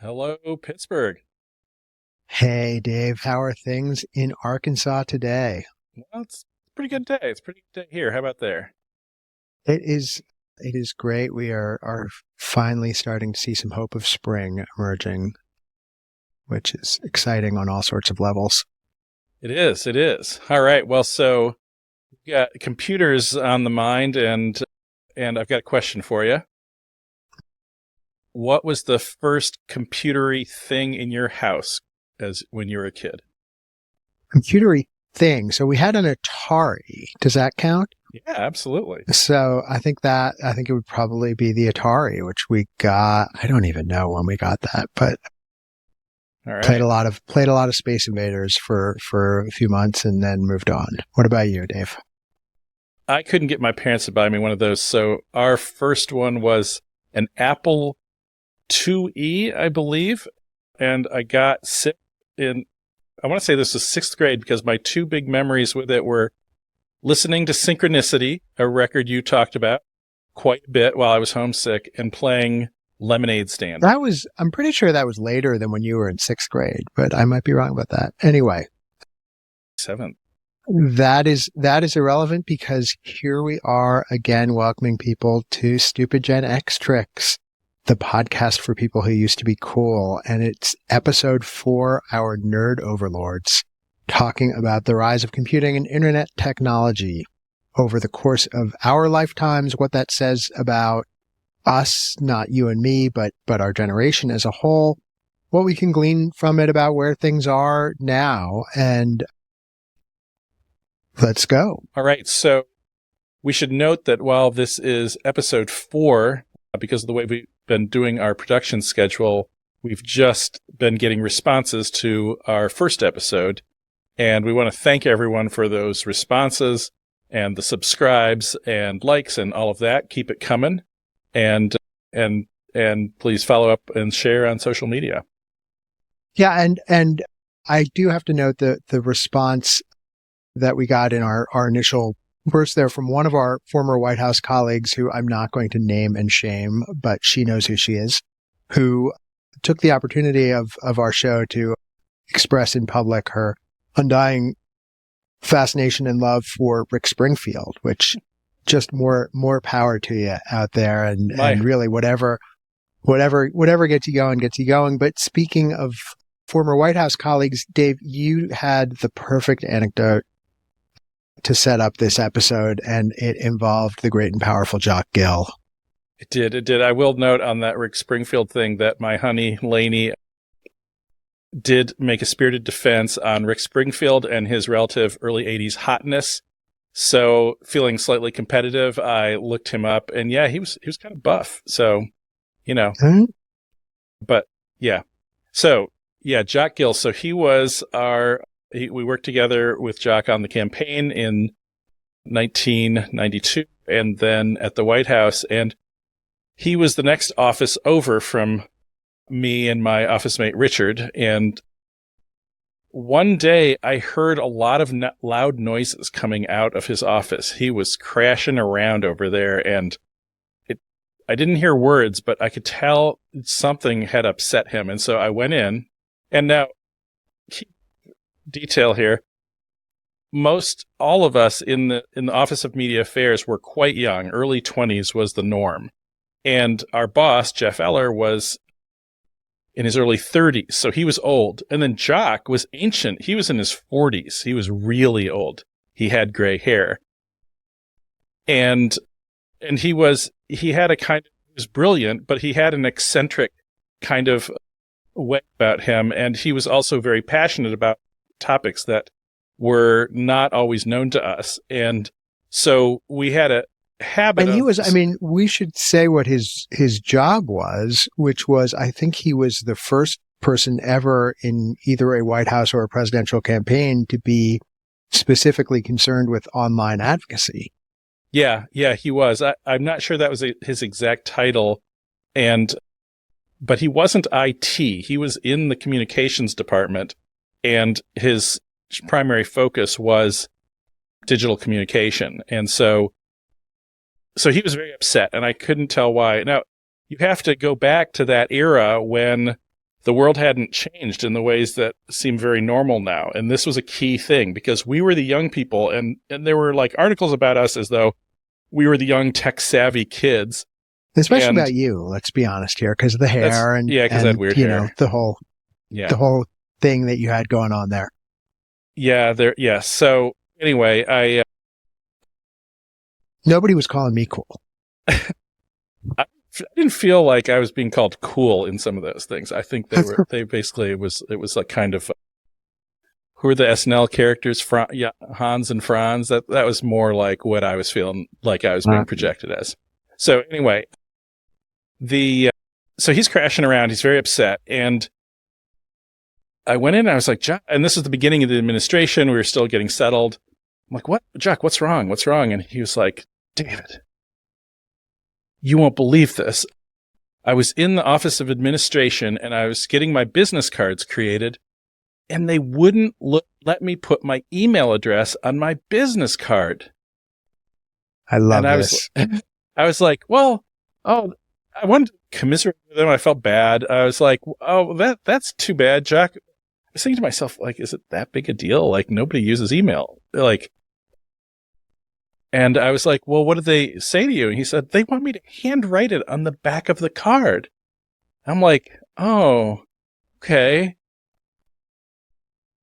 Hello, Pittsburgh. Hey, Dave, how are things in Arkansas today? Well, it's a pretty good day. It's a pretty good day here. How about there? It is great. We are finally starting to see some hope of spring emerging, which is exciting on all sorts of levels. It is. It is. All right. Well, so we got computers on the mind, and I've got a question for you. What was the first computery thing in your house as when you were a kid? Computery thing. So we had an Atari. Does that count? Yeah, absolutely. So I think it would probably be the Atari, which we got. I don't even know when we got that, but All right. played a lot of Space Invaders for a few months and then moved on. What about you, Dave? I couldn't get my parents to buy me one of those, so our first one was an Apple IIe, I believe, and I got sick in, I want to say this was sixth grade, because my two big memories with it were listening to Synchronicity, a record you talked about quite a bit while I was homesick, and playing Lemonade Stand. I'm pretty sure that was later than when you were in sixth grade, but I might be wrong about that. Anyway. Seventh. That is irrelevant, because here we are again welcoming people to Stupid Gen X Tricks, the podcast for people who used to be cool. And it's episode 4, our nerd overlords, talking about the rise of computing and internet technology over the course of our lifetimes, what that says about us, not you and me, but our generation as a whole, what we can glean from it about where things are now. And let's go. All right. So we should note that while this is episode 4, because of the way we've been doing our production schedule, we've just been getting responses to our first episode. And we want to thank everyone for those responses and the subscribes and likes and all of that. Keep it coming. And please follow up and share on social media. Yeah. And I do have to note the response that we got in our initial burst there from one of our former White House colleagues, who I'm not going to name and shame, but she knows who she is, who took the opportunity of our show to express in public her undying fascination and love for Rick Springfield, which just more power to you out there. And really whatever gets you going. But speaking of former White House colleagues, Dave, you had the perfect anecdote to set up this episode, and it involved the great and powerful Jock Gill. It did. I will note on that Rick Springfield thing that my honey, Lainey, did make a spirited defense on Rick Springfield and his relative early 80s hotness. So feeling slightly competitive, I looked him up, and yeah, he was kind of buff. So, but yeah. So yeah, Jock Gill. So he was we worked together with Jock on the campaign in 1992 and then at the White House. And he was the next office over from me and my office mate, Richard. And one day I heard a lot of loud noises coming out of his office. He was crashing around over there, and I didn't hear words, but I could tell something had upset him. And so I went in, and now detail here. Most all of us in the Office of Media Affairs were quite young. Early 20s was the norm. And our boss, Jeff Eller, was in his early 30s, so he was old. And then Jock was ancient. He was in his 40s. He was really old. He had gray hair. And he was brilliant, but he had an eccentric kind of way about him. And he was also very passionate about topics that were not always known to us. And so we had a habit. And we should say what his job was, which was, I think he was the first person ever in either a White House or a presidential campaign to be specifically concerned with online advocacy. Yeah, he was. I'm not sure that was his exact title, but he wasn't IT. He was in the communications department, and his primary focus was digital communication. And so so he was very upset, and I couldn't tell why. Now, you have to go back to that era when the world hadn't changed in the ways that seem very normal now. And this was a key thing because we were the young people, and there were like articles about us as though we were the young tech savvy kids. Especially about you, let's be honest here, because of the hair and because I had weird hair. Know, the whole thing that you had going on there. Yeah. So anyway, nobody was calling me cool. I didn't feel like I was being called cool in some of those things. I think they basically, it was like kind of, who are the SNL characters? Hans and Franz. That was more like what I was feeling like I was being projected as. So anyway, so he's crashing around. He's very upset. And I went in and I was like, Jack, and this is the beginning of the administration. We were still getting settled. I'm like, what, Jack, what's wrong? What's wrong? And he was like, David, you won't believe this. I was in the Office of Administration and I was getting my business cards created and they wouldn't let me put my email address on my business card. I love this. I was like, I wanted to commiserate with them. I felt bad. I was like, that's too bad, Jack. I was thinking to myself, like, is it that big a deal? Like, nobody uses email. Like, and I was like, well, what did they say to you? And he said, they want me to handwrite it on the back of the card. I'm like, oh, okay.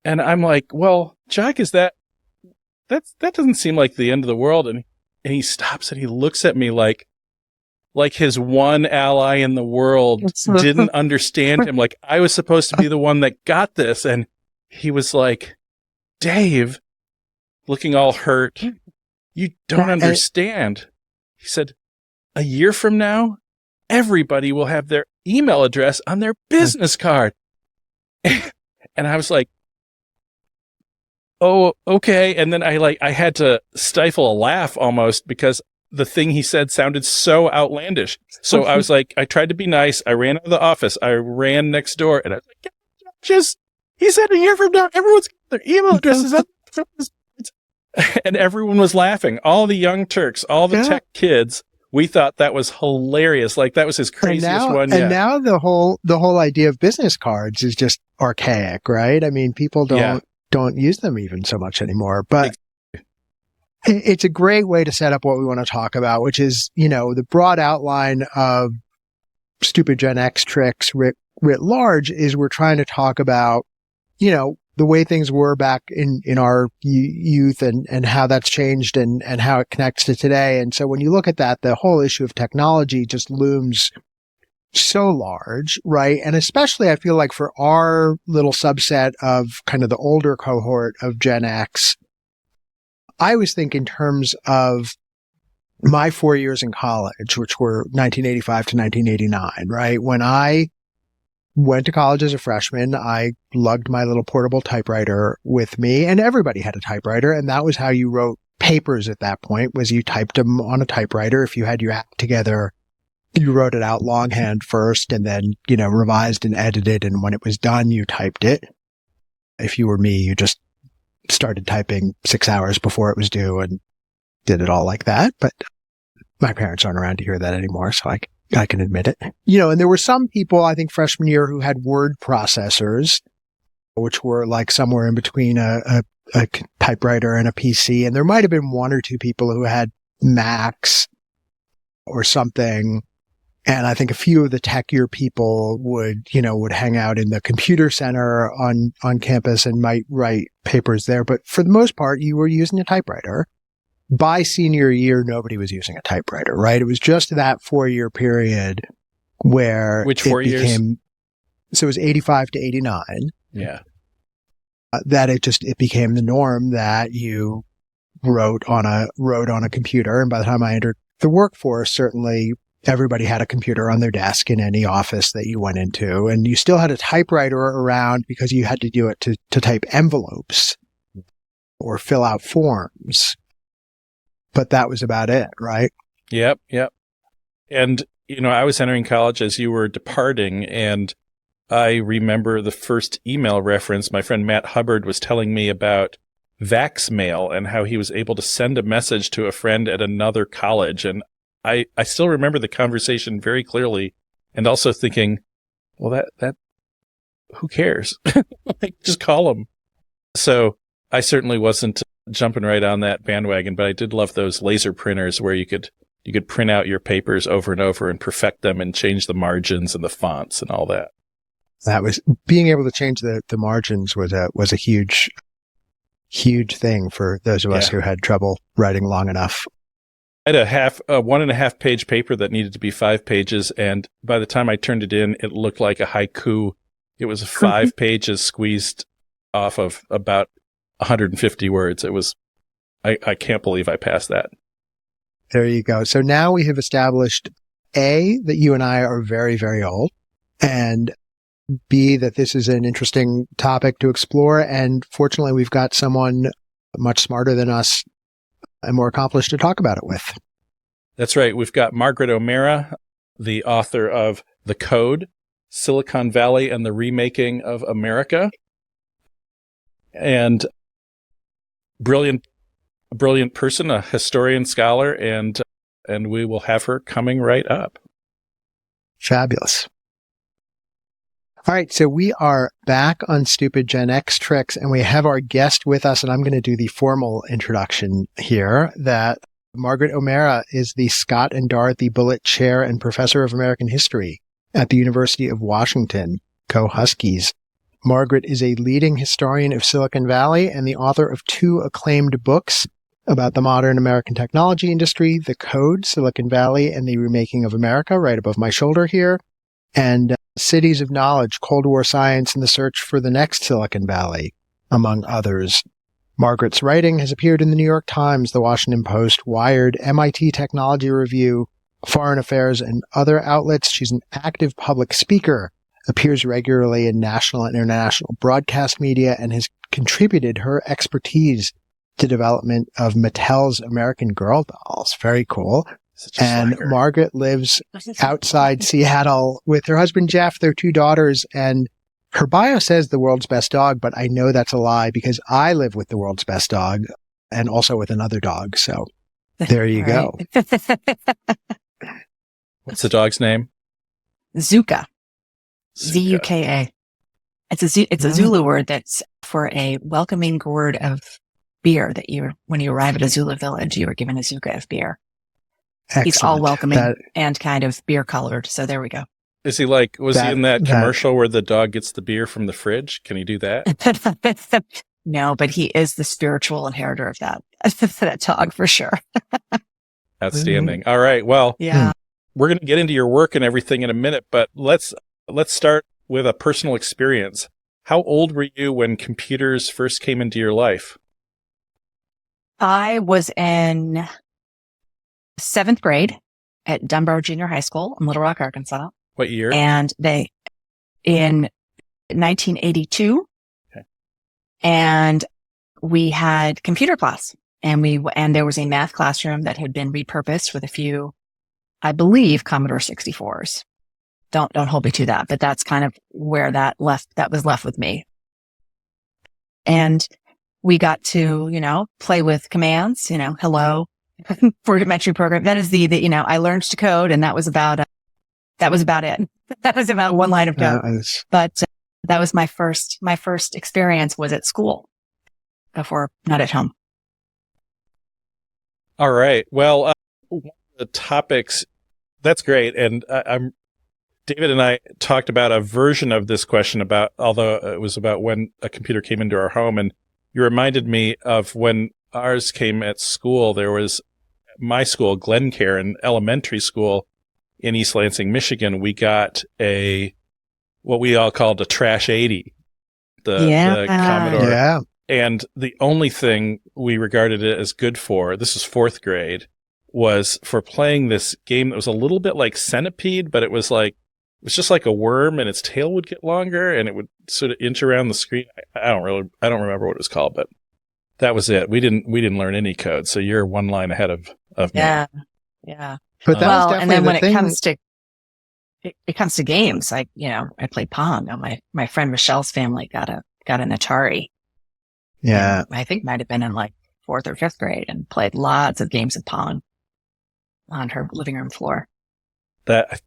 And I'm like, well, Jack, that doesn't seem like the end of the world. And he stops and he looks at me like his one ally in the world didn't understand him. Like I was supposed to be the one that got this. And he was like, Dave, looking all hurt. You don't understand. He said, a year from now, everybody will have their email address on their business card. And I was like, oh, okay. And then I had to stifle a laugh almost because the thing he said sounded so outlandish. So I was like, I tried to be nice. I ran out of the office. I ran next door and I was like, he said a year from now, everyone's got their email addresses on. And everyone was laughing. All the young Turks, all the tech kids, we thought that was hilarious. Like that was his craziest one yet. And now the whole idea of business cards is just archaic, right? I mean, people don't use them even so much anymore. But it's a great way to set up what we want to talk about, which is, the broad outline of stupid Gen X tricks writ large is we're trying to talk about, the way things were back in our youth and how that's changed and how it connects to today. And so when you look at that, the whole issue of technology just looms so large, right? And especially I feel like for our little subset of kind of the older cohort of Gen X, I always think in terms of my 4 years in college, which were 1985 to 1989, right? When I went to college as a freshman, I lugged my little portable typewriter with me, and everybody had a typewriter, and that was how you wrote papers at that point, was you typed them on a typewriter. If you had your act together, you wrote it out longhand first and then, revised and edited, and when it was done, you typed it. If you were me, you just started typing 6 hours before it was due and did it all like that. But my parents aren't around to hear that anymore, so I can admit it. And there were some people, I think freshman year, who had word processors, which were like somewhere in between a typewriter and a PC. And there might have been one or two people who had Macs or something. And I think a few of the techier people would hang out in the computer center on campus and might write papers there. But for the most part, you were using a typewriter. By senior year, nobody was using a typewriter, right? It was just that 4-year period where Which 4 years? So it was 85 to 89. Yeah. That it became the norm that you wrote on a computer. And by the time I entered the workforce, certainly everybody had a computer on their desk in any office that you went into. And you still had a typewriter around because you had to do it to type envelopes or fill out forms. But that was about it, right? Yep. And, I was entering college as you were departing, and I remember the first email reference. My friend Matt Hubbard was telling me about Vaxmail and how he was able to send a message to a friend at another college. And I still remember the conversation very clearly, and also thinking, well, that who cares? Like, just call them. So I certainly wasn't jumping right on that bandwagon, but I did love those laser printers where you could print out your papers over and over and perfect them and change the margins and the fonts and all that. That was being able to change the margins was a huge thing for those of us who had trouble writing long enough. I had a 1.5 page paper that needed to be 5 pages, and by the time I turned it in, it looked like a haiku. It was 5 pages squeezed off of about 150 words. It was, I can't believe I passed that. There you go. So now we have established A, that you and I are very, very old, and B, that this is an interesting topic to explore. And fortunately, we've got someone much smarter than us and more accomplished to talk about it with. That's right. We've got Margaret O'Mara, the author of The Code, Silicon Valley and the Remaking of America, and brilliant person, a historian, scholar, and we will have her coming right up. Fabulous. All right, so we are back on Stupid Gen X Tricks, and we have our guest with us, and I'm going to do the formal introduction here, that Margaret O'Mara is the Scott and Dorothy Bullitt Chair and Professor of American History at the University of Washington, go Huskies. Margaret is a leading historian of Silicon Valley and the author of 2 acclaimed books about the modern American technology industry, The Code, Silicon Valley and the Remaking of America, right above my shoulder here, and Cities of Knowledge, Cold War Science and the Search for the Next Silicon Valley, among others. Margaret's writing has appeared in the New York Times, the Washington Post, Wired, MIT Technology Review, Foreign Affairs, and other outlets. She's an active public speaker, appears regularly in national and international broadcast media, and has contributed her expertise to development of Mattel's American Girl dolls. Very cool. And slacker. Margaret lives outside Seattle with her husband, Jeff, their 2 daughters, and her bio says the world's best dog, but I know that's a lie because I live with the world's best dog and also with another dog. So there you go. What's the dog's name? Zuka. Zuka. It's a Zulu word that's for a welcoming gourd of beer that when you arrive at a Zulu village, you are given a Zuka of beer. Excellent. He's all welcoming and kind of beer colored. So there we go. Is he like, was he in that commercial where the dog gets the beer from the fridge? Can he do that? No, but he is the spiritual inheritor of that dog for sure. Outstanding. All right. Well, we're going to get into your work and everything in a minute, but let's start with a personal experience. How old were you when computers first came into your life? I was in 7th grade at Dunbar Junior High School in Little Rock, Arkansas. What year? And in 1982. Okay. And we had computer class, and there was a math classroom that had been repurposed with a few, I believe, Commodore 64s. Don't hold me to that, but that's kind of where that was left with me. And we got to, play with commands, hello, 4-dimensional program. That is I learned to code, and that was about it. That was about 1 line of code. But that was my first experience was at school before, not at home. All right. Well, the topics, that's great. And David and I talked about a version of this question although it was about when a computer came into our home. And you reminded me of when ours came at school. There was my school, Glencairn Elementary School in East Lansing, Michigan. We got what we all called a Trash 80, the Commodore. Yeah. And the only thing we regarded it as good for, this was 4th grade, was for playing this game that was a little bit like Centipede, but it was just like a worm, and its tail would get longer and it would sort of inch around the screen. I don't remember what it was called, but that was it. We didn't learn any code. So you're 1 line ahead of me. Yeah. But that was definitely and then when thing. it comes to games, I played Pong. My friend Michelle's family got an Atari. Yeah. And I think might have been in 4th or 5th grade and played lots of games of Pong. on her living room floor. That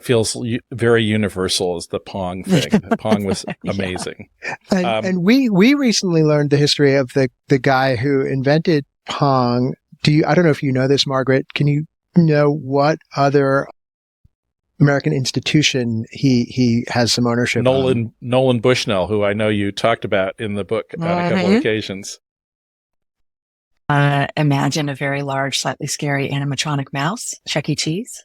feels very universal as the Pong thing. Pong was amazing. And we recently learned the history of the guy who invented Pong. I don't know if you know this, Margaret. Can you know what other American institution he has some ownership on? Nolan Bushnell, who I know you talked about in the book on a couple of occasions. Imagine a very large, slightly scary animatronic mouse, Chuck E. Cheese.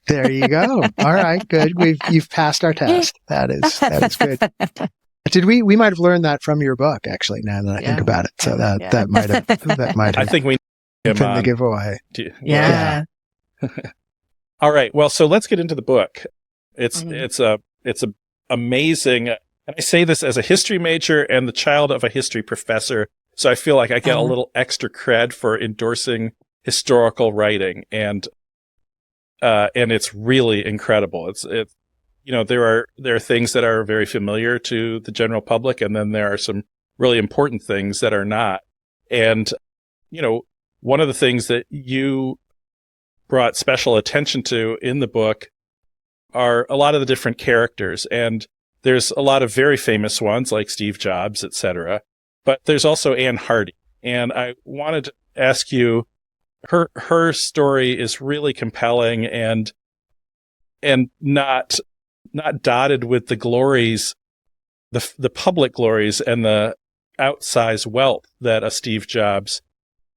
There you go. All right, good. You've passed our test. That is good. We might have learned that from your book, actually, now that I think about it. So that might have I think we been the giveaway. Yeah. All right. Well, so let's get into the book. It's amazing. And I say this as a history major and the child of a history professor. So I feel like I get a little extra cred for endorsing historical writing, and it's really incredible. It's there are things that are very familiar to the general public, and then there are some really important things that are not. And one of the things that you brought special attention to in the book are a lot of the different characters, and there's a lot of very famous ones like Steve Jobs, etc. But there's also Anne Hardy, and I wanted to ask you, her story is really compelling and not dotted with the glories, the public glories and the outsized wealth that a Steve Jobs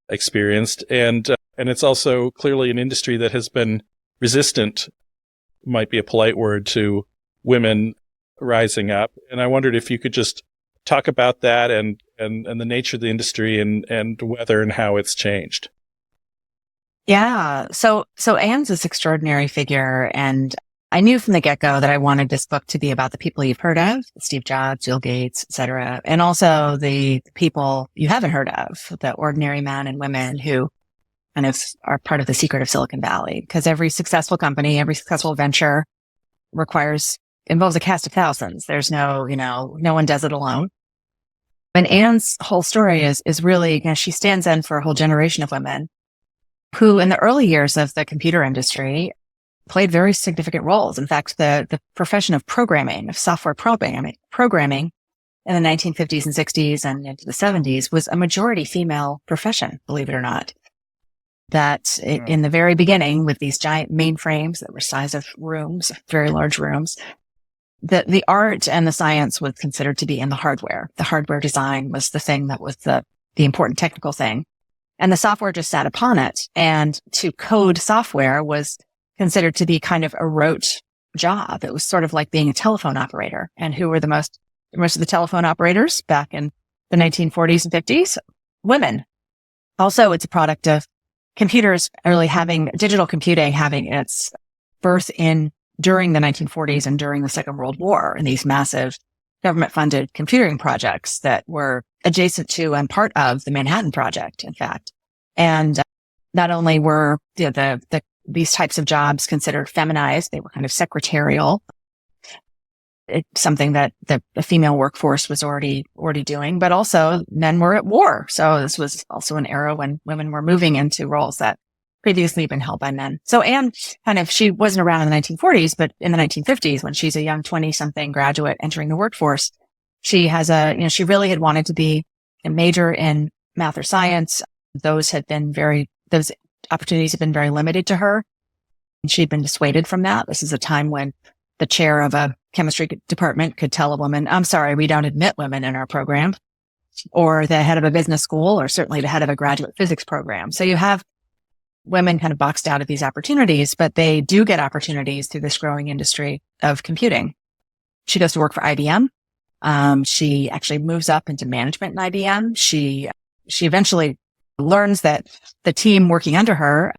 experienced, and it's also clearly an industry that has been resistant, might be a polite word, to women rising up. And I wondered if you could just talk about that and the nature of the industry and whether and how it's changed. Yeah. So Anne's this extraordinary figure, and I knew from the get-go that I wanted this book to be about the people you've heard of, Steve Jobs, Bill Gates, etc., and also the people you haven't heard of, the ordinary men and women who kind of are part of the secret of Silicon Valley. Because every successful company, every successful venture involves a cast of thousands. There's no one does it alone. And Anne's whole story is really, she stands in for a whole generation of women who in the early years of the computer industry played very significant roles. In fact, the profession of programming, of software programming in the 1950s and 60s and into the 70s was a majority female profession, believe it or not. In the very beginning, with these giant mainframes that were size of rooms, very large rooms, the art and the science was considered to be in the hardware. The hardware design was the thing that was the important technical thing. And the software just sat upon it. And to code software was considered to be kind of a rote job. It was sort of like being a telephone operator. And who were most of the telephone operators back in the 1940s and 50s? Women. Also, it's a product of computers digital computing having its birth during the 1940s and during the Second World War, and these massive government-funded computing projects that were adjacent to and part of the Manhattan Project, in fact. And not only were these types of jobs considered feminized, they were kind of secretarial. It's something that the female workforce was already doing, but also men were at war. So this was also an era when women were moving into roles that previously been held by men. So Anne she wasn't around in the 1940s, but in the 1950s, when she's a young 20-something graduate entering the workforce, she has she really had wanted to be a major in math or science. Those opportunities have been very limited to her. And she'd been dissuaded from that. This is a time when the chair of a chemistry department could tell a woman, "I'm sorry, we don't admit women in our program," or the head of a business school, or certainly the head of a graduate physics program. So you have women kind of boxed out of these opportunities, but they do get opportunities through this growing industry of computing. She goes to work for IBM. She actually moves up into management in IBM. She eventually learns that the team working under her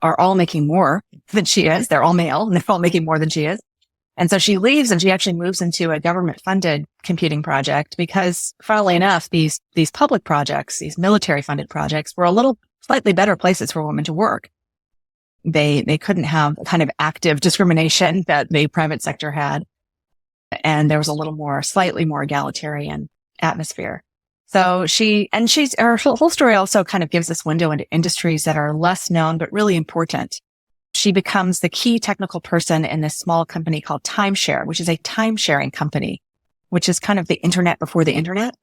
are all making more than she is. They're all male and they're all making more than she is. And so she leaves and she actually moves into a government funded computing project because, funnily enough, these public projects, these military funded projects were slightly better places for women to work. They couldn't have the kind of active discrimination that the private sector had. And there was slightly more egalitarian atmosphere. So her whole story also kind of gives this window into industries that are less known, but really important. She becomes the key technical person in this small company called Timeshare, which is a time-sharing company, which is kind of the internet before the internet.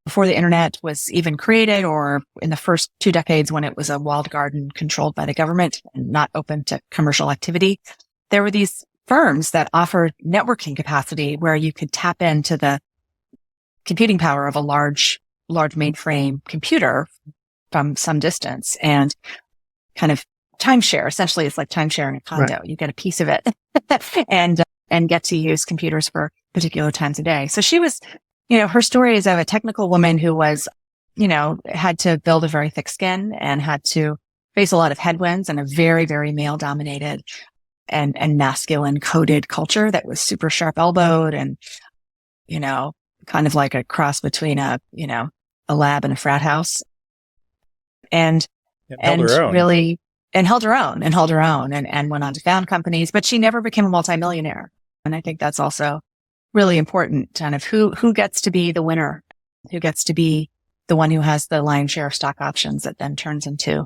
Before the internet was even created, or in the first 2 decades when it was a walled garden controlled by the government and not open to commercial activity, there were these firms that offered networking capacity where you could tap into the computing power of a large mainframe computer from some distance and kind of timeshare. Essentially, it's like timesharing a condo. Right. You get a piece of it and get to use computers for particular times a day. So she was, her story is of a technical woman who was, had to build a very thick skin and had to face a lot of headwinds in a very, very male dominated and masculine coded culture that was super sharp elbowed and, kind of like a cross between a lab and a frat house. And held her own and went on to found companies, but she never became a multimillionaire. And I think that's also really important, kind of who gets to be the winner, who gets to be the one who has the lion's share of stock options that then turns into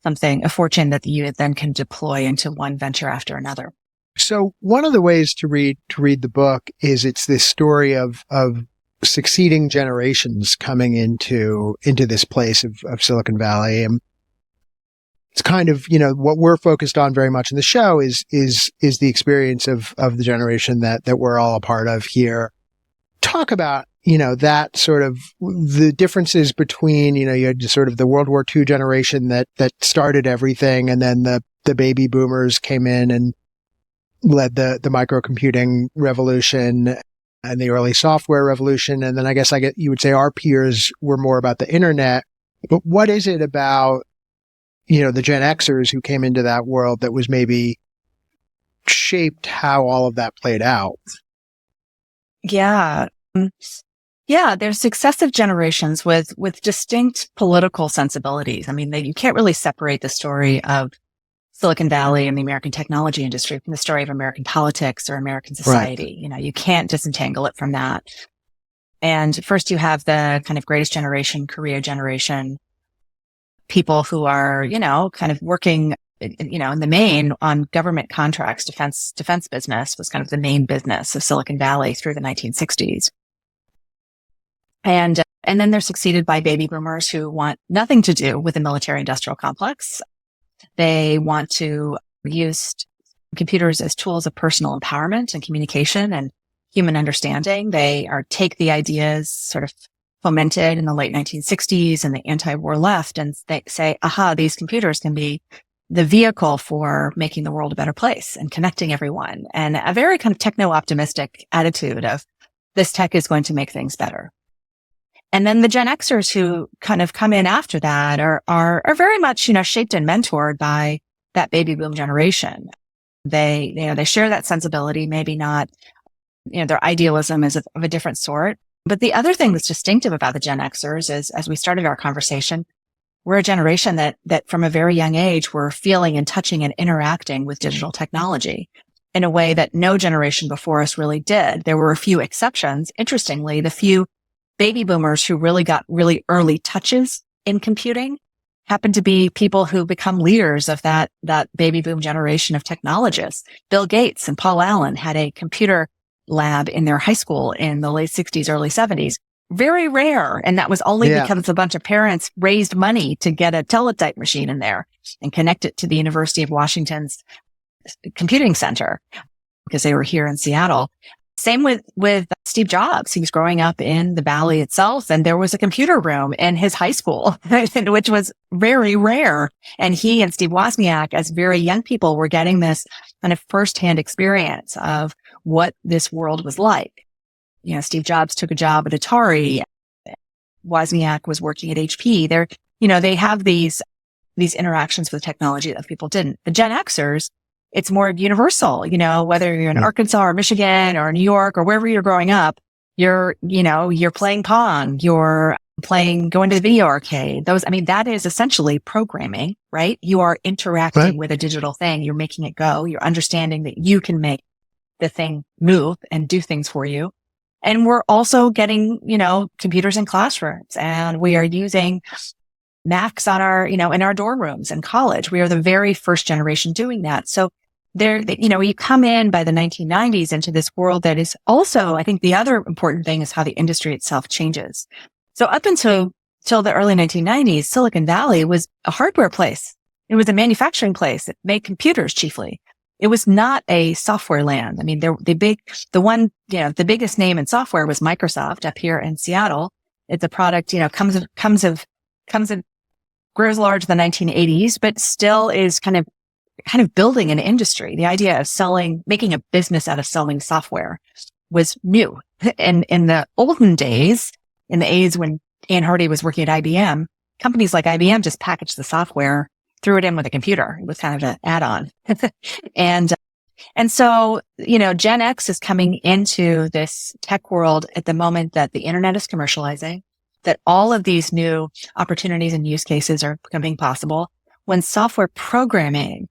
a fortune that you then can deploy into one venture after another. So one of the ways to read the book is it's this story of succeeding generations coming into this place of Silicon Valley. And it's kind of, what we're focused on very much in the show is the experience of the generation that we're all a part of here. Talk about, that sort of the differences between, you had sort of the World War II generation that started everything. And then the baby boomers came in and led the microcomputing revolution and the early software revolution. And then I guess you would say our peers were more about the internet. But what is it about, the Gen Xers who came into that world that was maybe shaped how all of that played out? Yeah. Yeah, there's successive generations with distinct political sensibilities. I mean, you can't really separate the story of Silicon Valley and the American technology industry from the story of American politics or American society. Right. You can't disentangle it from that. And first you have the kind of greatest generation, Korea generation, people who are, kind of working, in the main on government contracts. Defense business was kind of the main business of Silicon Valley through the 1960s. And then they're succeeded by baby boomers who want nothing to do with the military industrial complex. They want to use computers as tools of personal empowerment and communication and human understanding. They take the ideas sort of fomented in the late 1960s and the anti-war left, and they say, aha, these computers can be the vehicle for making the world a better place and connecting everyone. And a very kind of techno-optimistic attitude of this tech is going to make things better. And then the Gen Xers who kind of come in after that are very much, shaped and mentored by that baby boom generation. They share that sensibility, maybe not, their idealism is of a different sort. But the other thing that's distinctive about the Gen Xers is, as we started our conversation, we're a generation that from a very young age, we're feeling and touching and interacting with digital technology in a way that no generation before us really did. There were a few exceptions. Interestingly, the few baby boomers who really got really early touches in computing happened to be people who become leaders of that baby boom generation of technologists. Bill Gates and Paul Allen had a computer lab in their high school in the late 60s, early 70s. Very rare. And that was only because a bunch of parents raised money to get a teletype machine in there and connect it to the University of Washington's computing center because they were here in Seattle. Same with Steve Jobs. He was growing up in the Valley itself, and there was a computer room in his high school, which was very rare. And he and Steve Wozniak, as very young people, were getting this kind of firsthand experience of what this world was like. Steve Jobs took a job at Atari. Wozniak was working at HP. They have these interactions with technology that people didn't. The Gen Xers, it's more universal, whether you're in Arkansas or Michigan or New York or wherever you're growing up, you're playing Pong, going to the video arcade. That is essentially programming, right? You are interacting with a digital thing. You're making it go. You're understanding that you can make the thing move and do things for you. And we're also getting, computers in classrooms, and we are using Macs on our, in our dorm rooms in college. We are the very first generation doing that. So you come in by the 1990s into this world that is also, I think the other important thing is how the industry itself changes. So up until the early 1990s, Silicon Valley was a hardware place. It was a manufacturing place that made computers chiefly. It was not a software land. I mean, the biggest name in software was Microsoft up here in Seattle. It's a product, grows large in the 1980s, but still is kind of building an industry. The idea of making a business out of selling software was new. And in the olden days, in the 80s when Ann Hardy was working at IBM, companies like IBM just packaged the software, threw it in with a computer. It was kind of an add-on. And so, Gen X is coming into this tech world at the moment that the internet is commercializing, that all of these new opportunities and use cases are becoming possible, when software programming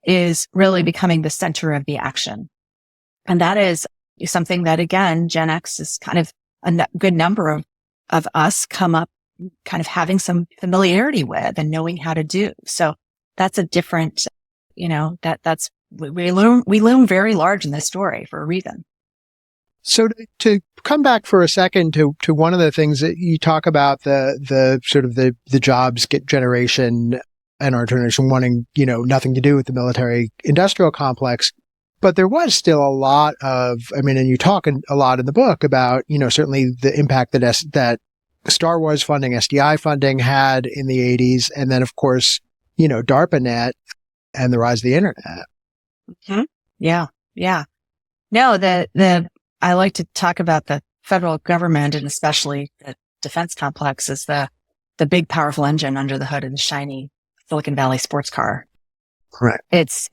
is really becoming the center of the action. And that is something that, again, Gen X is kind of a good number of us come up kind of having some familiarity with and knowing how to do. So that's a different, we loom very large in this story for a reason. So to come back for a second to one of the things that you talk about, the sort of the jobs generation and our generation wanting, nothing to do with the military industrial complex. But there was still a lot of, and you talk a lot in the book about, certainly the impact that Star Wars funding, SDI funding had in the 80s. And then, of course, DARPANET and the rise of the internet. Mm-hmm. Yeah. Yeah. No, I like to talk about the federal government, and especially the defense complex, as the big, powerful engine under the hood of the shiny Silicon Valley sports car. Correct. Its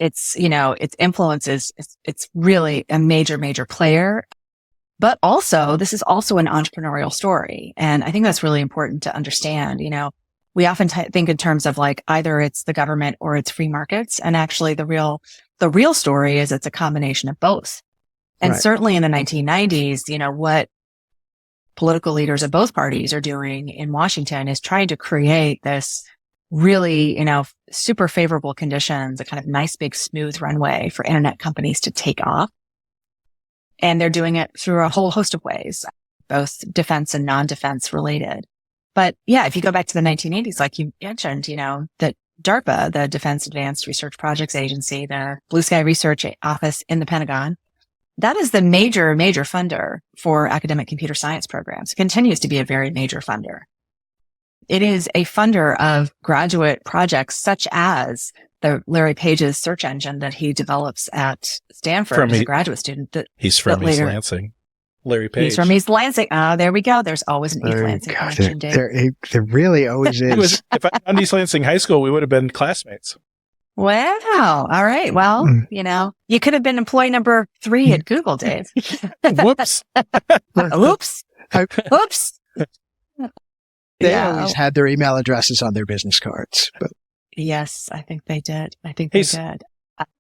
influence it's really a major, major player. But also, this is also an entrepreneurial story. And I think that's really important to understand. We often think in terms of like either it's the government or it's free markets. And actually the real story is it's a combination of both. And right. Certainly in the 1990s, what political leaders of both parties are doing in Washington is trying to create this really, super favorable conditions, a kind of nice, big, smooth runway for internet companies to take off. And they're doing it through a whole host of ways, both defense and non-defense related. But yeah, if you go back to the 1980s, like you mentioned, that DARPA, the Defense Advanced Research Projects Agency, the Blue Sky Research Office in the Pentagon, that is the major, major funder for academic computer science programs. It continues to be a very major funder. It is a funder of graduate projects such as the Larry Page's search engine that he develops at Stanford as a graduate student. He's from East Lansing. Larry Page. He's from East Lansing. There we go. There's always an East Lansing connection, Dave. There really always is. If I found East Lansing High School, we would have been classmates. Wow. All right. Well, you could have been employee number 3 at Google, Dave. Whoops. Oops. Oops. They always had their email addresses on their business cards. But. Yes, I think they did. Did.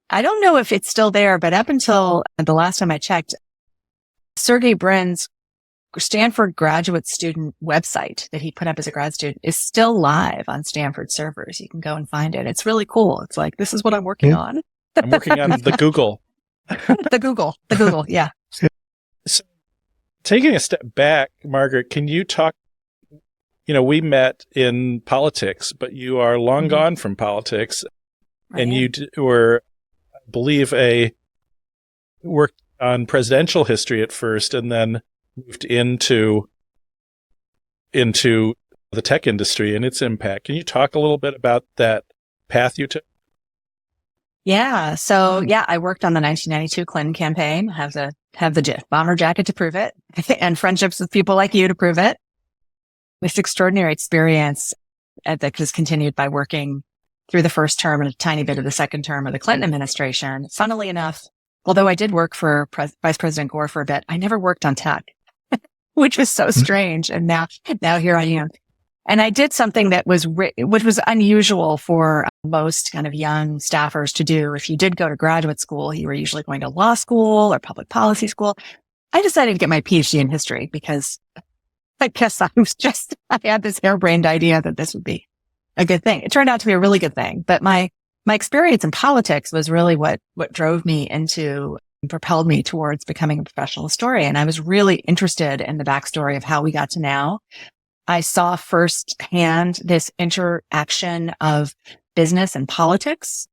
I don't know if it's still there, but up until the last time I checked, Sergey Brin's Stanford graduate student website that he put up as a grad student is still live on Stanford servers. You can go and find it. It's really cool. It's like, this is what I'm working on. I'm working on the Google. The Google. Yeah. So, taking a step back, Margaret, can you talk, we met in politics, but you are long gone from politics, and you were, I believe, worked on presidential history at first, and then moved into the tech industry and its impact. Can you talk a little bit about that path you took? Yeah. So I worked on the 1992 Clinton campaign. Have the bomber jacket to prove it, and friendships with people like you to prove it. This extraordinary experience that was continued by working through the first term and a tiny bit of the second term of the Clinton administration. Funnily enough, although I did work for Vice President Gore for a bit, I never worked on tech, which was so strange. And now here I am. And I did something that which was unusual for most kind of young staffers to do. If you did go to graduate school, you were usually going to law school or public policy school. I decided to get my PhD in history because I guess I had this harebrained idea that this would be a good thing. It turned out to be a really good thing. But my experience in politics was really what drove me into, propelled me towards becoming a professional historian. I was really interested in the backstory of how we got to now. I saw firsthand this interaction of business and politics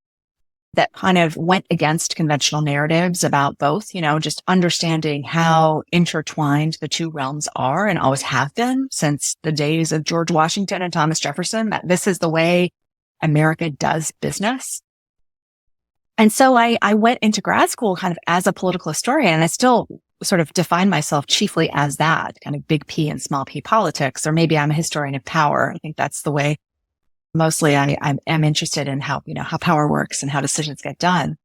that kind of went against conventional narratives about both, just understanding how intertwined the two realms are and always have been since the days of George Washington and Thomas Jefferson, that this is the way America does business. And so I went into grad school kind of as a political historian, and I still sort of define myself chiefly as that, kind of big P and small p politics, or maybe I'm a historian of power. I think that's the way mostly I am interested in how power works and how decisions get done.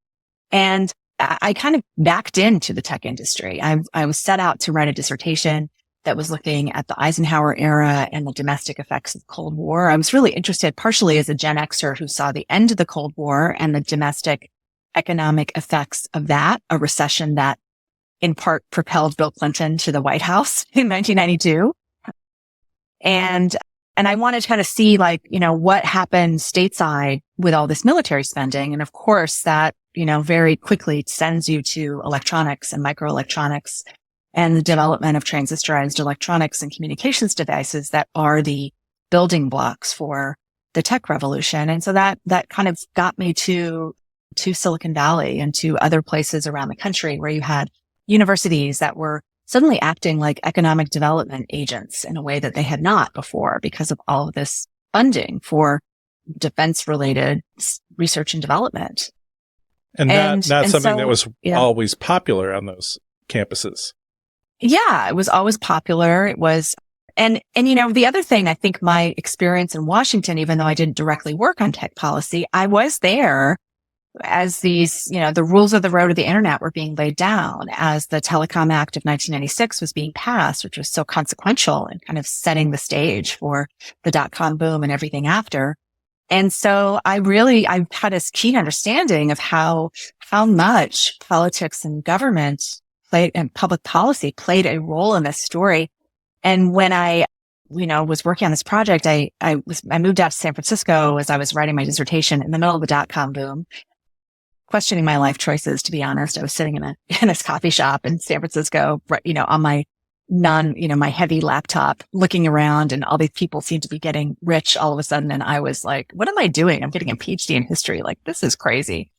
And I kind of backed into the tech industry. I was set out to write a dissertation that was looking at the Eisenhower era and the domestic effects of the Cold War. I was really interested partially as a Gen Xer who saw the end of the Cold War and the domestic economic effects of that, a recession that in part propelled Bill Clinton to the White House in 1992. And I wanted to kind of see what happened stateside with all this military spending. And of course that, very quickly sends you to electronics and microelectronics and the development of transistorized electronics and communications devices that are the building blocks for the tech revolution. And so that kind of got me to Silicon Valley and to other places around the country where you had universities that were suddenly acting like economic development agents in a way that they had not before because of all of this funding for defense-related research and development. And not something that was always popular on those campuses. Yeah, it was always popular. It was, and the other thing, I think my experience in Washington, even though I didn't directly work on tech policy, I was there as these, the rules of the road of the internet were being laid down, as the Telecom Act of 1996 was being passed, which was so consequential and kind of setting the stage for the dot-com boom and everything after. And so I had this keen understanding of how much politics and government played and public policy played a role in this story. And when I was working on this project, I moved out to San Francisco as I was writing my dissertation in the middle of the dot-com boom, questioning my life choices, to be honest. I was sitting in a coffee shop in San Francisco, on my my heavy laptop, looking around, and all these people seemed to be getting rich all of a sudden. And I was like, what am I doing? I'm getting a PhD in history. Like, this is crazy.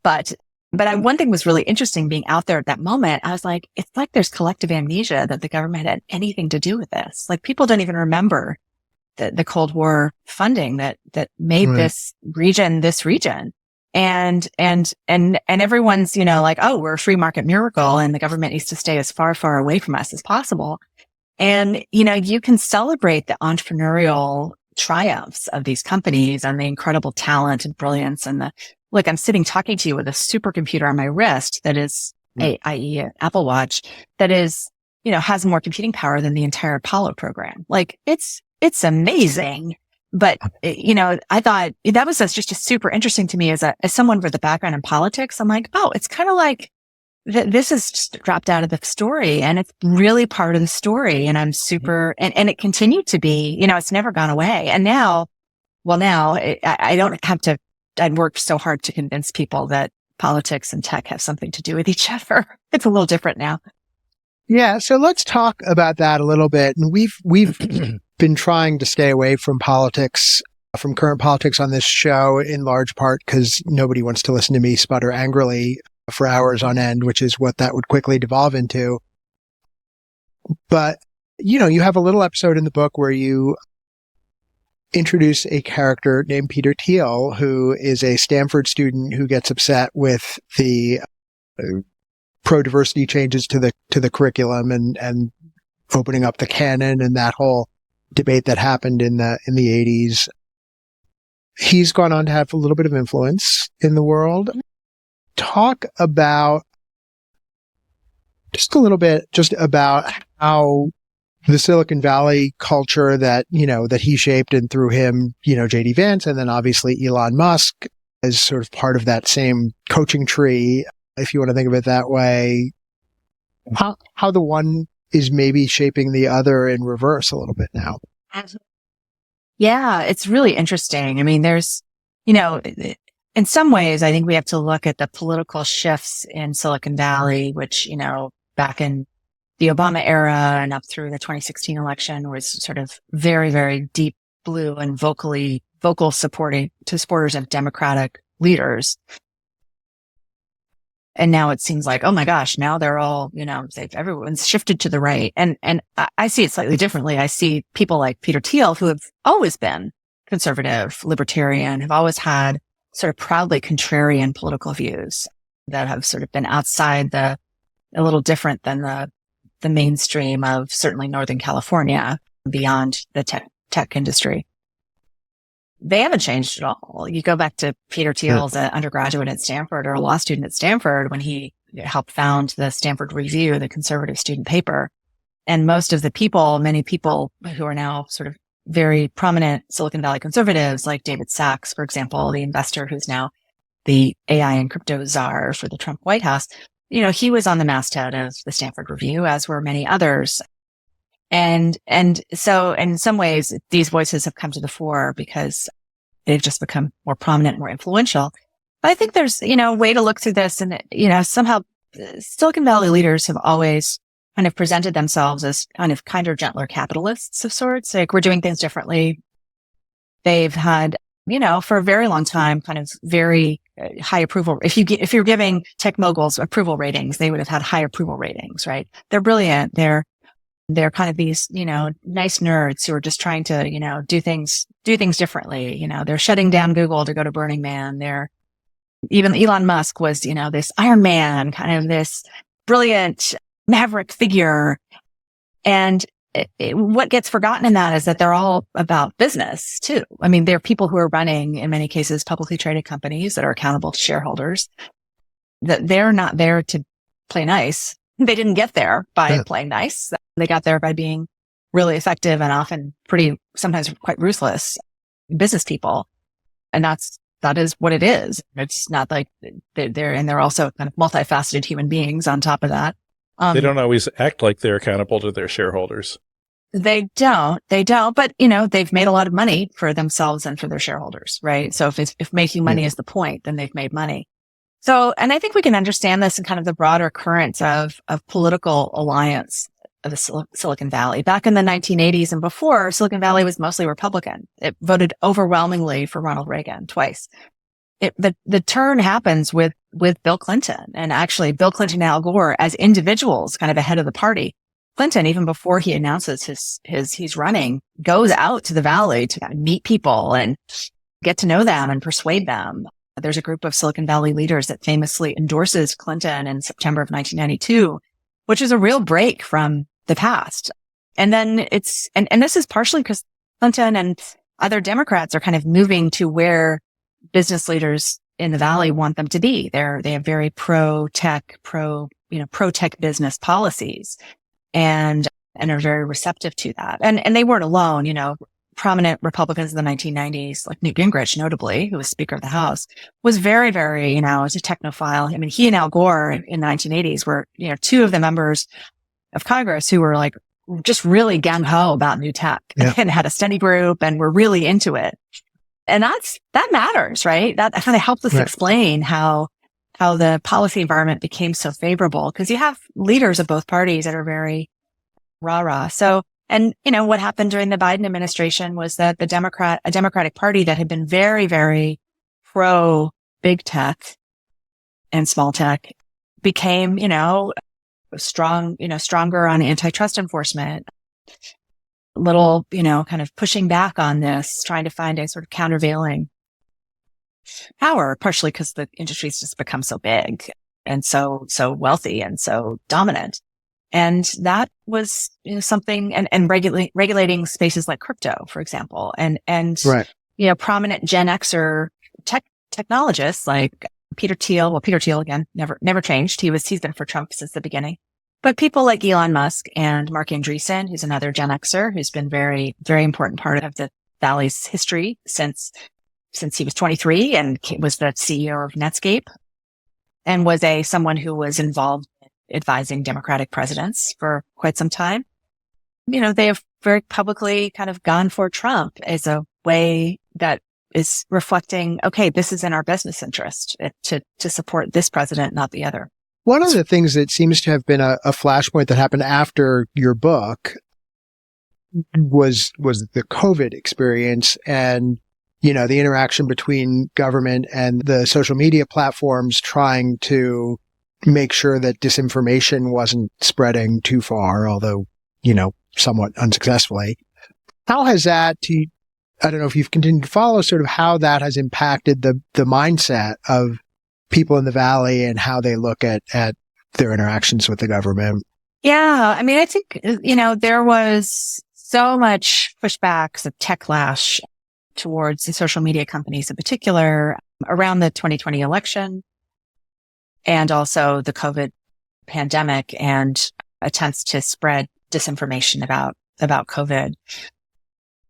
But one thing was really interesting being out there at that moment. I was like, it's like there's collective amnesia that the government had anything to do with this. Like, people don't even remember the Cold War funding that made this region. And everyone's, like, oh, we're a free market miracle and the government needs to stay as far, far away from us as possible. And, you can celebrate the entrepreneurial triumphs of these companies and the incredible talent and brilliance and look, I'm sitting talking to you with a supercomputer on my wrist that is, i.e. an Apple Watch, that is, has more computing power than the entire Apollo program. Like, it's amazing. But, I thought that was just super interesting to me as someone with a background in politics. I'm like, oh, it's kind of like this is just dropped out of the story and it's really part of the story. And I'm super, and it continued to be, it's never gone away. And now I don't have to, I'd worked so hard to convince people that politics and tech have something to do with each other. It's a little different now. Yeah. So let's talk about that a little bit. And we've been trying to stay away from politics, from current politics on this show, in large part because nobody wants to listen to me sputter angrily for hours on end, which is what that would quickly devolve into. But, you have a little episode in the book where you introduce a character named Peter Thiel, who is a Stanford student who gets upset with the pro-diversity changes to the curriculum and opening up the canon and that whole debate that happened in the 80s. He's gone on to have a little bit of influence in the world. Talk about just a little bit just about how the Silicon Valley culture that he shaped, and through him, J.D. Vance, and then obviously Elon Musk is sort of part of that same coaching tree, if you want to think of it that way. how the one is maybe shaping the other in reverse a little bit now. Yeah, it's really interesting. I mean, there's, in some ways, I think we have to look at the political shifts in Silicon Valley, which, back in the Obama era and up through the 2016 election was sort of very, very deep blue and vocal supporters of Democratic leaders. And now it seems like, oh my gosh, now they're all, everyone's shifted to the right. And I see it slightly differently. I see people like Peter Thiel, who have always been conservative, libertarian, have always had sort of proudly contrarian political views that have sort of been outside a little different than the mainstream of certainly Northern California, beyond the tech industry. They haven't changed at all. You go back to Peter Thiel's undergraduate at Stanford or a law student at Stanford when he helped found the Stanford Review, the conservative student paper. And most of many people who are now sort of very prominent Silicon Valley conservatives, like David Sachs, for example, the investor who's now the AI and crypto czar for the Trump White House, he was on the masthead of the Stanford Review, as were many others. And so in some ways, these voices have come to the fore because they've just become more prominent, more influential. But I think there's, a way to look through this and, somehow Silicon Valley leaders have always kind of presented themselves as kind of kinder, gentler capitalists of sorts. Like, we're doing things differently. They've had, for a very long time, kind of very high approval. If you're giving tech moguls approval ratings, they would have had high approval ratings, right? They're brilliant. They're kind of these, nice nerds who are just trying to, do things differently. They're shutting down Google to go to Burning Man. Even Elon Musk was, this Iron Man, kind of this brilliant maverick figure. And what gets forgotten in that is that they're all about business too. I mean, they're people who are running, in many cases, publicly traded companies that are accountable to shareholders. That they're not there to play nice. They didn't get there by playing nice. They got there by being really effective and often sometimes quite ruthless business people. And that is what it is. It's not like they're also kind of multifaceted human beings on top of that. They don't always act like they're accountable to their shareholders. They don't, but they've made a lot of money for themselves and for their shareholders, right? So if making money is the point, then they've made money. So, and I think we can understand this in kind of the broader currents of political alliance of the Silicon Valley. Back in the 1980s and before, Silicon Valley was mostly Republican. It voted overwhelmingly for Ronald Reagan twice. The turn happens with Bill Clinton, and actually Bill Clinton and Al Gore as individuals kind of ahead of the party. Clinton, even before he announces he's running, goes out to the Valley to kind of meet people and get to know them and persuade them. There's a group of Silicon Valley leaders that famously endorses Clinton in September of 1992, which is a real break from the past. And then and this is partially because Clinton and other Democrats are kind of moving to where business leaders in the Valley want them to be. They have very pro-tech business policies and are very receptive to that. And they weren't alone, prominent Republicans in the 1990s, like Newt Gingrich, notably, who was Speaker of the House, was very, very, as a technophile. I mean, he and Al Gore in the 1980s were, two of the members of Congress who were like just really gung-ho about new tech and had a study group and were really into it. And that matters, right? That kind of helps us explain how the policy environment became so favorable, because you have leaders of both parties that are very rah-rah. So, and what happened during the Biden administration was that a Democratic Party that had been very, very pro big tech and small tech became, stronger on antitrust enforcement, kind of pushing back on this, trying to find a sort of countervailing power, partially because the industry's just become so big and so wealthy and so dominant. And that was something, and regulating spaces like crypto, for example, and prominent Gen Xer technologists like Peter Thiel. Well, Peter Thiel again never changed. He's been for Trump since the beginning. But people like Elon Musk and Mark Andreessen, who's another Gen Xer, who's been very, very important part of the Valley's history since he was 23 and was the CEO of Netscape, and was someone who was involved advising Democratic presidents for quite some time. They have very publicly kind of gone for Trump as a way that is reflecting, okay, this is in our business interest to support this president, not the other. One of the things that seems to have been a flashpoint that happened after your book was the COVID experience and, the interaction between government and the social media platforms trying to make sure that disinformation wasn't spreading too far, although, somewhat unsuccessfully. How has that, I don't know if you've continued to follow sort of how that has impacted the mindset of people in the Valley and how they look at their interactions with the government? Yeah. I mean, I think, there was so much pushback, so techlash towards the social media companies in particular around the 2020 election and also the COVID pandemic and attempts to spread disinformation about COVID.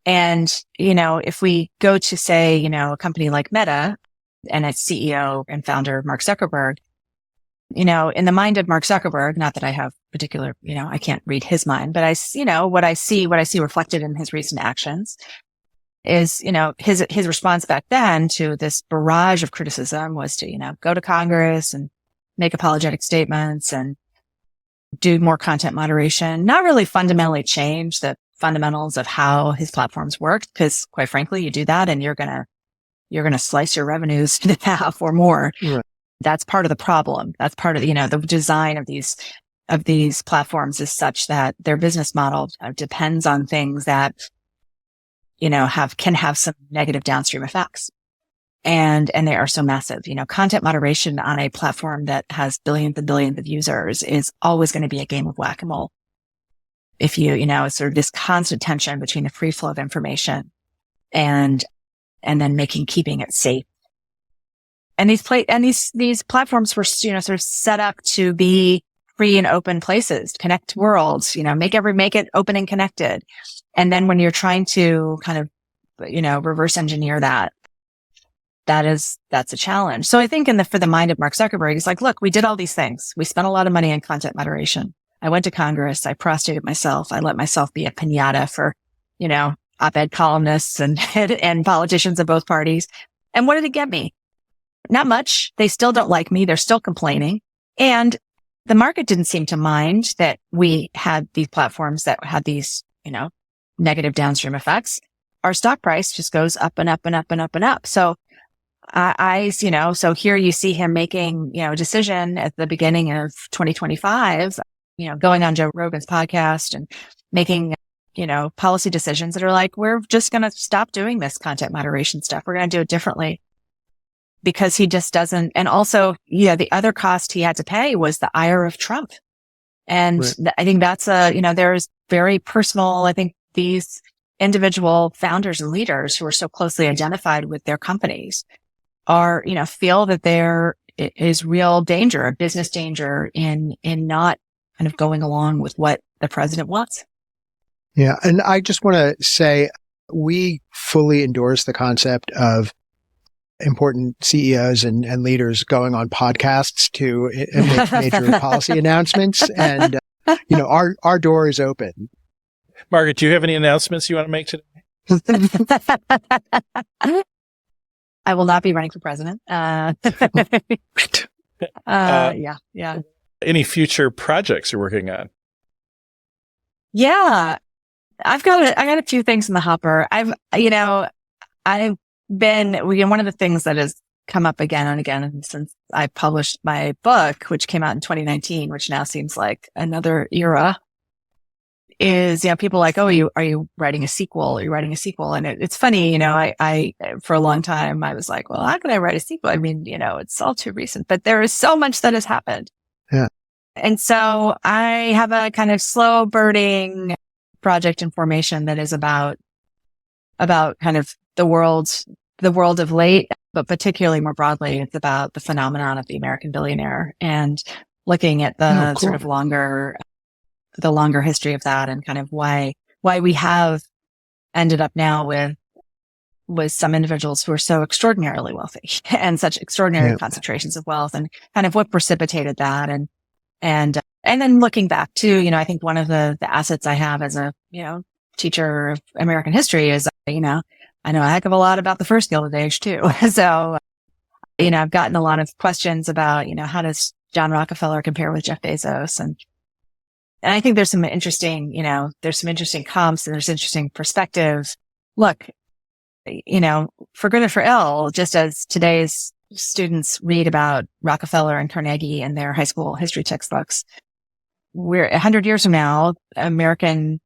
And, if we go to say, a company like Meta and its CEO and founder, Mark Zuckerberg, in the mind of Mark Zuckerberg, not that I have particular, I can't read his mind, but what I see reflected in his recent actions is, his response back then to this barrage of criticism was to, go to Congress and make apologetic statements and do more content moderation, not really fundamentally change the fundamentals of how his platforms worked. Because quite frankly, you do that and you're going to slice your revenues in half or more. Right. That's part of the problem. That's part of, the design of these platforms is such that their business model depends on things that, can have some negative downstream effects. And they are so massive. Content moderation on a platform that has billions and billions of users is always going to be a game of whack-a-mole. If you, sort of this constant tension between the free flow of information and then keeping it safe. And these platforms were, sort of set up to be free and open places, connect worlds, make it open and connected. And then when you're trying to kind of, reverse engineer that's a challenge. So I think for the mind of Mark Zuckerberg, he's like, look, we did all these things. We spent a lot of money on content moderation. I went to Congress. I prostrated myself. I let myself be a piñata for, op-ed columnists and politicians of both parties. And what did it get me? Not much. They still don't like me. They're still complaining. And the market didn't seem to mind that we had these platforms that had these, negative downstream effects. Our stock price just goes up and up and up and up and up. So so here you see him making, a decision at the beginning of 2025, going on Joe Rogan's podcast and making, policy decisions that are like, we're just going to stop doing this content moderation stuff. We're going to do it differently because he just doesn't. And also, the other cost he had to pay was the ire of Trump. And right. I think that's there's very personal, I think these individual founders and leaders who are so closely identified with their companies are, feel that there is real danger, business danger in not kind of going along with what the president wants. Yeah. And I just want to say we fully endorse the concept of important CEOs and leaders going on podcasts to make major policy announcements. And, our door is open. Margaret, do you have any announcements you want to make today? I will not be running for president. Yeah. Any future projects you're working on? Yeah. I got a few things in the hopper. I've been, one of the things that has come up again and again since I published my book, which came out in 2019, which now seems like another era, is, people like, oh, are you writing a sequel? Are you writing a sequel? And it's funny, I for a long time, I was like, well, how can I write a sequel? I mean, it's all too recent, but there is so much that has happened. Yeah. And so I have a kind of slow burning project in formation that is about kind of the world of late, but particularly more broadly, it's about the phenomenon of the American billionaire and looking at the sort of longer history of that and kind of why we have ended up now with some individuals who are so extraordinarily wealthy and such extraordinary concentrations of wealth and kind of what precipitated that. And And then looking back too, I think one of the assets I have as a, teacher of American history is, I know a heck of a lot about the first Gilded Age too. So, I've gotten a lot of questions about, how does John Rockefeller compare with Jeff Bezos? And I think there's some interesting, comps and there's interesting perspectives. Look, for good or for ill, just as today's students read about Rockefeller and Carnegie in their high school history textbooks, we're 100 years from now, American,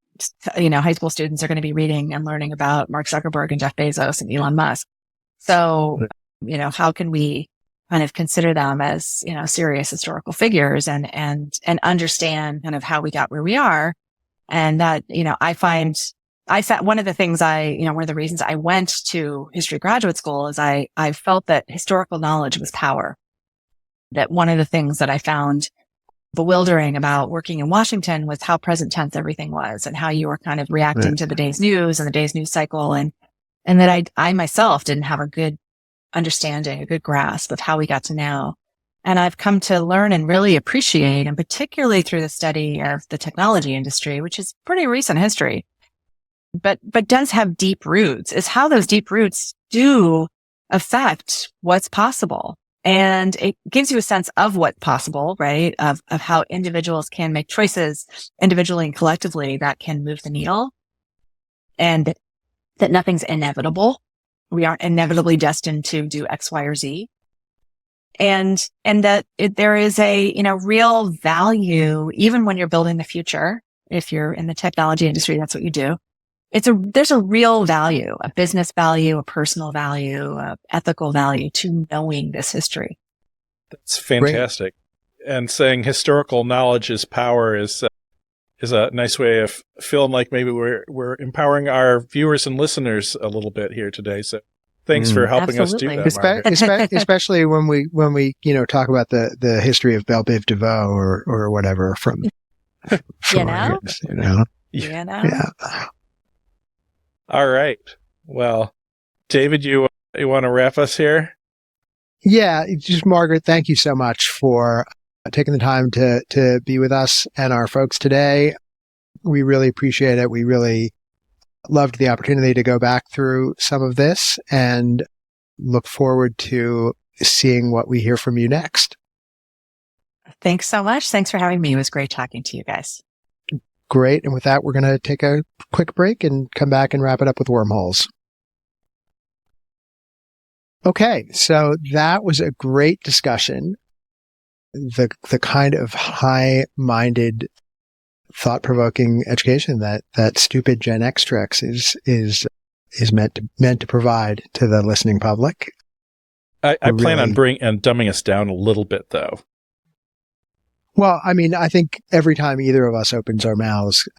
high school students are going to be reading and learning about Mark Zuckerberg and Jeff Bezos and Elon Musk. So, how can we kind of consider them as, serious historical figures and understand kind of how we got where we are? And that, I found one of the things one of the reasons I went to history graduate school is I felt that historical knowledge was power. That one of the things that I found bewildering about working in Washington was how present tense everything was and how you were kind of reacting to the day's news and the day's news cycle. And that I myself didn't have a good understanding, a good grasp of how we got to now. And I've come to learn and really appreciate, and particularly through the study of the technology industry, which is pretty recent history, but does have deep roots, is how those deep roots do affect what's possible. And it gives you a sense of what's possible, right? Of how individuals can make choices individually and collectively that can move the needle, and that nothing's inevitable. We aren't inevitably destined to do X, Y, or Z. And that there is a, real value, even when you're building the future. If you're in the technology industry, that's what you do. There's a real value, a business value, a personal value, a ethical value to knowing this history. That's fantastic. Great. And saying historical knowledge is power is a nice way of feeling like maybe we're empowering our viewers and listeners a little bit here today. So thanks for helping Absolutely. us do that, Margaret. Especially when we talk about the history of Belle Biv DeVoe or whatever from Yeah. All right. Well, David, you want to wrap us here? Yeah, just Margaret, thank you so much for taking the time to be with us and our folks today. We really appreciate it. We really loved the opportunity to go back through some of this and look forward to seeing what we hear from you next. Thanks so much. Thanks for having me. It was great talking to you guys. Great. And with that, we're going to take a quick break and come back and wrap it up with wormholes. Okay. So that was a great discussion. The kind of high-minded, thought-provoking education that stupid Gen X tricks is meant to provide to the listening public. I plan on dumbing us down a little bit, though. Well, I mean, I think every time either of us opens our mouths,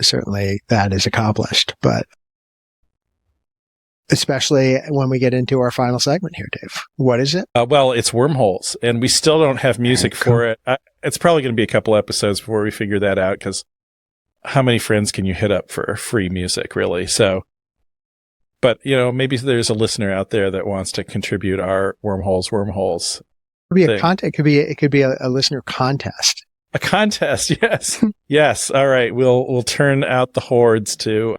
certainly that is accomplished. But especially when we get into our final segment here, Dave. What is it? Well, it's wormholes, and we still don't have music for it. It's probably going to be a couple episodes before we figure that out, because how many friends can you hit up for free music, really? So, but, maybe there's a listener out there that wants to contribute our wormholes. It could be a listener contest. A contest, yes. Yes. All right. We'll turn out the hordes to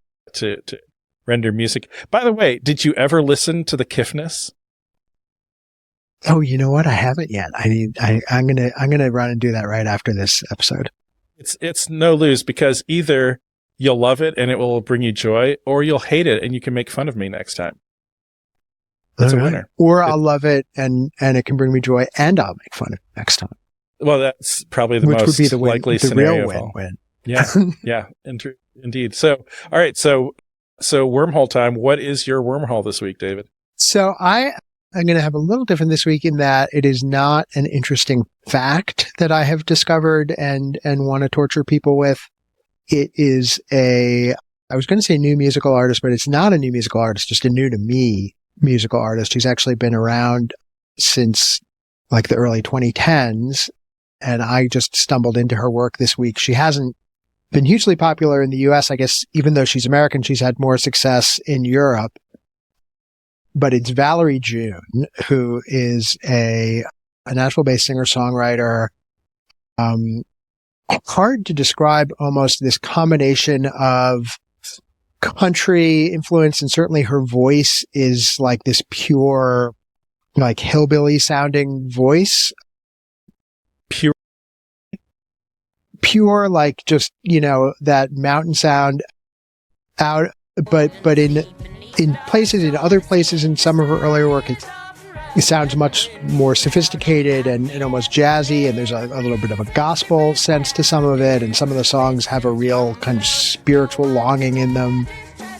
render music. By the way, did you ever listen to the Kiffness? Oh, you know what? I haven't yet. I'm gonna run and do that right after this episode. It's no lose, because either you'll love it and it will bring you joy, or you'll hate it and you can make fun of me next time. It's a winner. Or I'll love it and it can bring me joy and I'll make fun of it next time. Well, that's probably the Which most would be the likely the scenario. Real win-win. Yeah, yeah, indeed. So, all right, so wormhole time. What is your wormhole this week, David? So I'm going to have a little different this week in that it is not an interesting fact that I have discovered and want to torture people with. It is I was going to say new musical artist, but it's not a new musical artist, just a new to me musical artist who's actually been around since like the early 2010s. And I just stumbled into her work this week. She hasn't been hugely popular in the US. I guess even though she's American, she's had more success in Europe. But it's Valerie June, who is a Nashville-based singer-songwriter um, hard to describe, almost this combination of country influence, and certainly her voice is like this pure, like hillbilly sounding voice. Pure, like just, that mountain sound out, but in other places in some of her earlier work, it sounds much more sophisticated and almost jazzy, and there's a little bit of a gospel sense to some of it, and some of the songs have a real kind of spiritual longing in them.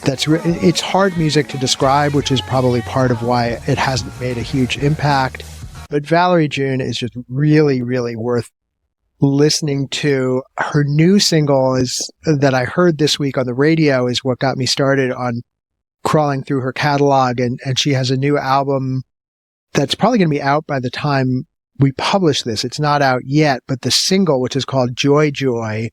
It's hard music to describe, which is probably part of why it hasn't made a huge impact. But Valerie June is just really, really worth listening to. Her new single that I heard this week on the radio is what got me started on crawling through her catalog, and she has a new album that's probably going to be out by the time we publish this. It's not out yet, but the single, which is called Joy Joy,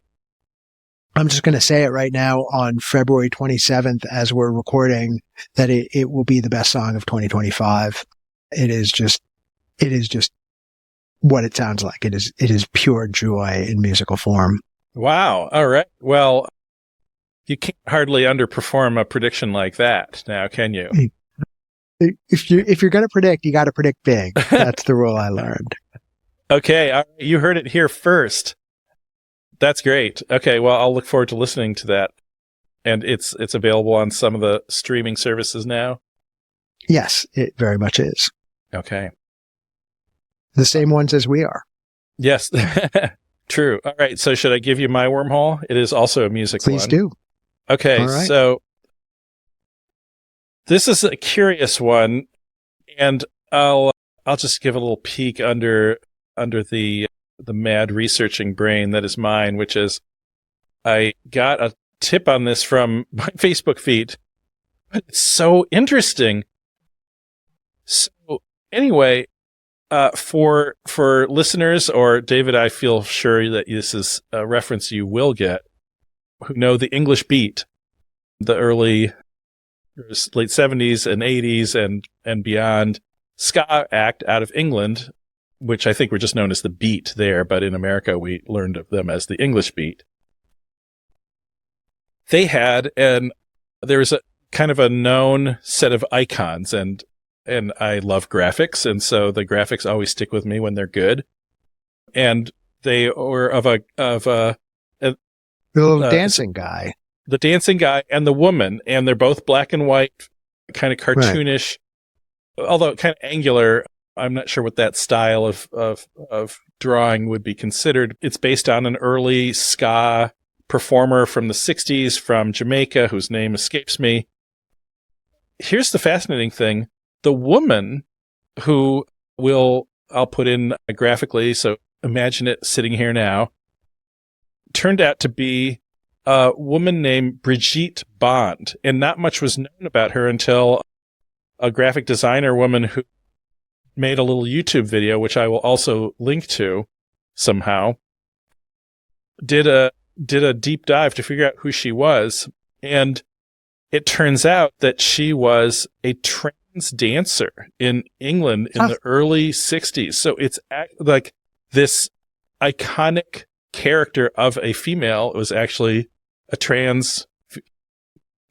I'm just going to say it right now on February 27th as we're recording, that it will be the best song of 2025. It is just what it sounds like. It is pure joy in musical form. Wow. All right. Well, you can't hardly underperform a prediction like that now, can you? If you're going to predict, you got to predict big. That's the rule I learned. Okay. All right. You heard it here first. That's great. Okay. Well, I'll look forward to listening to that. And it's available on some of the streaming services now? Yes, it very much is. Okay. The same ones as we are. Yes. True. All right. So should I give you my wormhole? It is also a music one. Please do. Okay. All right. So this is a curious one, and I'll just give a little peek under the mad researching brain that is mine, which is I got a tip on this from my Facebook feed. It's so interesting. So anyway, for listeners, or David, I feel sure that this is a reference you will get, who know the English beat, the early late 70s and 80s and beyond ska act out of England, which I think were just known as the Beat there, but in America we learned of them as the English Beat. They had, and there was a kind of a known set of icons, and I love graphics, and so the graphics always stick with me when they're good. And they were of a the little dancing guy. The dancing guy and the woman, and they're both black and white, kind of cartoonish, although kind of angular. I'm not sure what that style of drawing would be considered. It's based on an early ska performer from the 60s from Jamaica, whose name escapes me. Here's the fascinating thing. The woman who I'll put in graphically, so imagine it sitting here now, turned out to be a woman named Brigitte Bond, and not much was known about her until a graphic designer woman who made a little YouTube video, which I will also link to somehow, did a deep dive to figure out who she was, and it turns out that she was a trans dancer in England in the early 60s. So it's like this iconic character of a female was actually a trans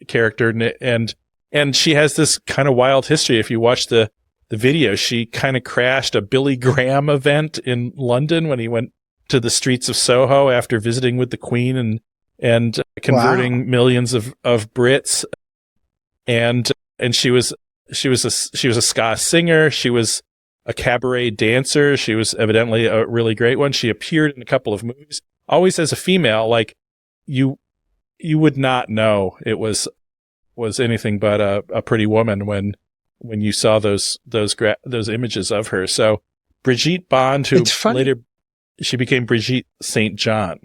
character, and she has this kind of wild history. If you watch the video, she kind of crashed a Billy Graham event in London when he went to the streets of Soho after visiting with the Queen and converting millions of Brits. And she was a ska singer. She was a cabaret dancer. She was evidently a really great one. She appeared in a couple of movies, always as a female. Like you would not know it was anything but a pretty woman when you saw those images of her. So Brigitte Bond, who later she became Brigitte St. John.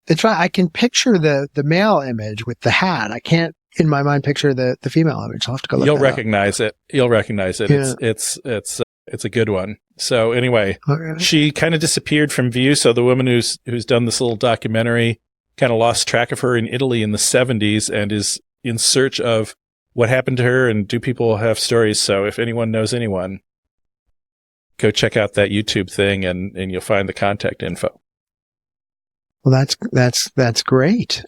It's right. I can picture the male image with the hat. I can't, in my mind, picture the female image. I'll have to go look. You'll recognize it. You'll recognize it. Yeah. It's a good one. So anyway, she kind of disappeared from view. So the woman who's done this little documentary kind of lost track of her in Italy in the 70s and is in search of what happened to her, and do people have stories? So if anyone knows anyone, go check out that YouTube thing and you'll find the contact info. Well, that's great.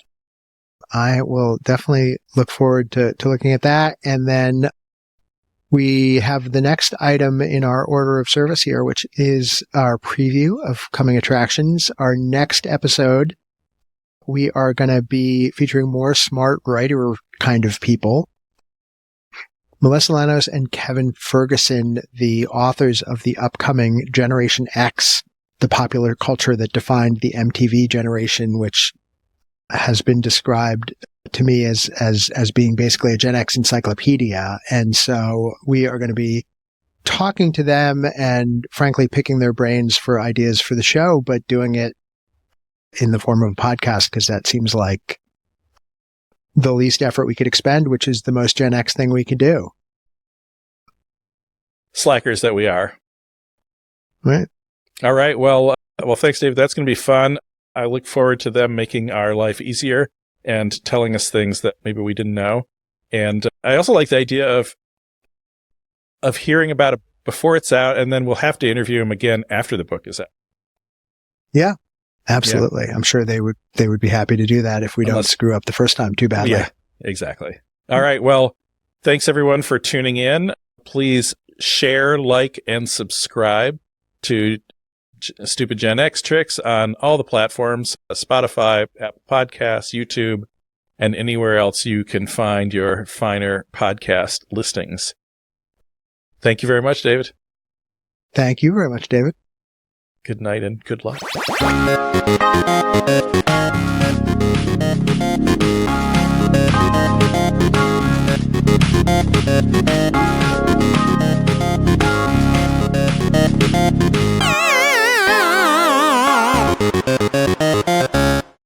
I will definitely look forward to looking at that. And then we have the next item in our order of service here, which is our preview of coming attractions. Our next episode, we are going to be featuring more smart writer kind of people. Melissa Lanos and Kevin Ferguson, the authors of the upcoming Generation X, the popular culture that defined the MTV generation, which has been described to me as being basically a Gen X encyclopedia. And so we are going to be talking to them and frankly picking their brains for ideas for the show, but doing it in the form of a podcast because that seems like the least effort we could expend, which is the most Gen X thing we could do. Slackers that we are. Right. All right. Well, thanks, Dave. That's going to be fun. I look forward to them making our life easier and telling us things that maybe we didn't know. And I also like the idea of hearing about it before it's out, and then we'll have to interview them again after the book is out. Yeah, absolutely. Yeah. I'm sure they would be happy to do that if we don't screw up the first time too badly. Yeah, exactly. All right. Well, thanks everyone for tuning in. Please share, like, and subscribe to Stupid Gen X Tricks on all the platforms, Spotify, Apple Podcasts, YouTube, and anywhere else you can find your finer podcast listings. Thank you very much, David. Thank you very much, David. Good night and good luck.